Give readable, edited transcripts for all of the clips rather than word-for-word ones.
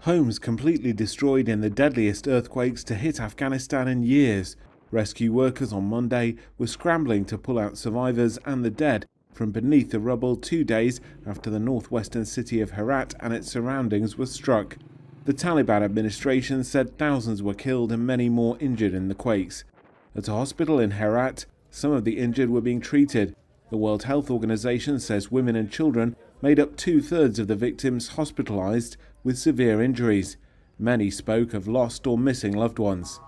Homes completely destroyed in the deadliest earthquakes to hit Afghanistan in years. Rescue workers on Monday were scrambling to pull out survivors and the dead from beneath the rubble 2 days after the northwestern city of Herat and its surroundings were struck. The Taliban administration said thousands were killed and many more injured in the quakes. At a hospital in Herat, some of the injured were being treated. The World Health Organization says women and children made up 2/3 of the victims hospitalized with severe injuries. Many spoke of lost or missing loved ones.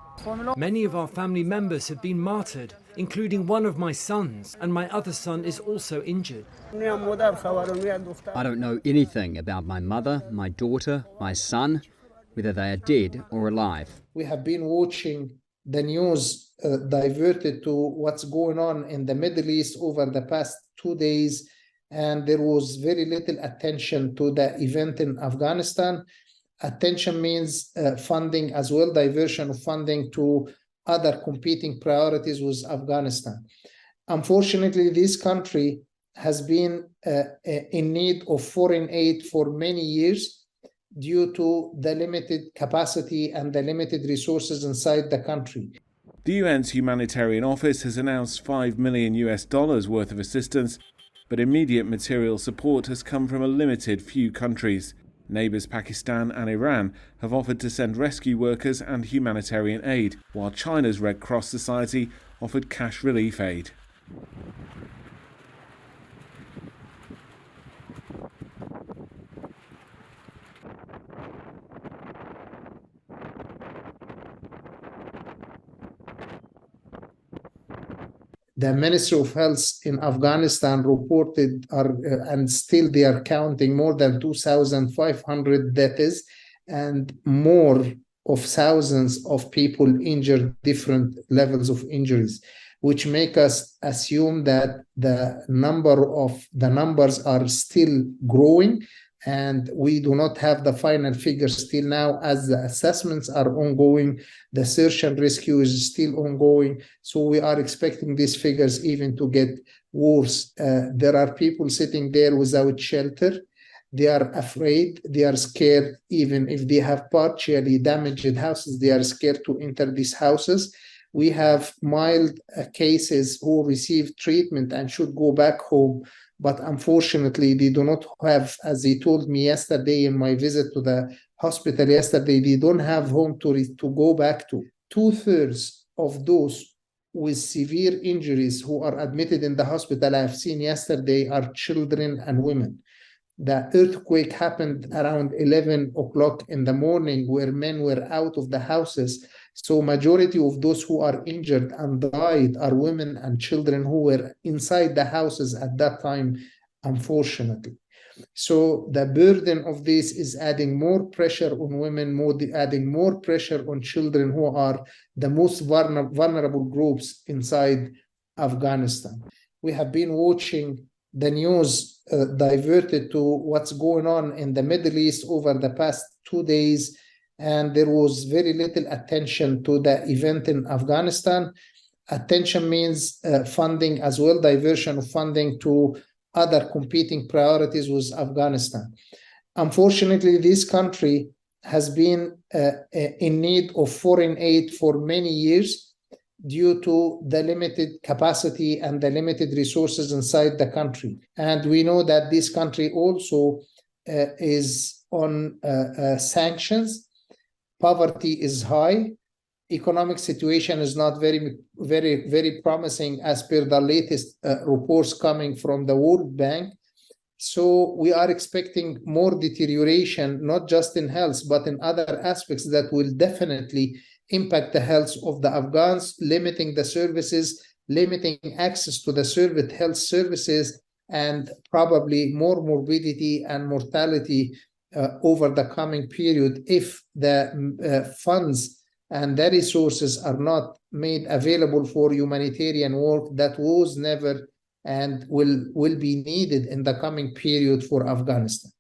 Many of our family members have been martyred, including one of my sons, and my other son is also injured. I don't know anything about my mother, my daughter, my son, whether they are dead or alive. We have been watching the news diverted to what's going on in the Middle East over the past 2 days, and there was very little attention to the event in Afghanistan. Attention means funding as well, diversion of funding to other competing priorities with Afghanistan. Unfortunately, this country has been in need of foreign aid for many years due to the limited capacity and the limited resources inside the country. The UN's humanitarian office has announced $5 million worth of assistance, but immediate material support has come from a limited few countries. Neighbours Pakistan and Iran have offered to send rescue workers and humanitarian aid, while China's Red Cross Society offered cash relief aid. The Ministry of Health in Afghanistan reported, and still they are counting, more than 2,500 deaths and more of thousands of people injured, different levels of injuries, which make us assume that the numbers are still growing, and we do not have the final figures still now, as the assessments are ongoing. The search and rescue is still ongoing, so we are expecting these figures even to get worse. There are people sitting there without shelter. They are afraid, they are scared. Even if they have partially damaged houses, they are scared to enter these houses. We have mild cases who receive treatment and should go back home, but unfortunately they do not have, as they told me yesterday in my visit to the hospital yesterday, they don't have home to go back to. 2/3 of those with severe injuries who are admitted in the hospital I have seen yesterday are children and women. The earthquake happened around 11 o'clock in the morning, where men were out of the houses. So majority of those who are injured and died are women and children who were inside the houses at that time, unfortunately. So the burden of this is adding more pressure on women, adding more pressure on children, who are the most vulnerable groups inside Afghanistan. We have been watching the news diverted to what's going on in the Middle East over the past 2 days, and there was very little attention to the event in Afghanistan. Attention means funding as well, diversion of funding to other competing priorities with Afghanistan. Unfortunately, this country has been in need of foreign aid for many years due to the limited capacity and the limited resources inside the country. And we know that this country also is on sanctions. Poverty is high. Economic situation is not very promising, as per the latest reports coming from the World Bank. So we are expecting more deterioration, not just in health, but in other aspects that will definitely impact the health of the Afghans, limiting the services, limiting access to the health services, and probably more morbidity and mortality over the coming period if the funds and the resources are not made available for humanitarian work that was never and will be needed in the coming period for Afghanistan.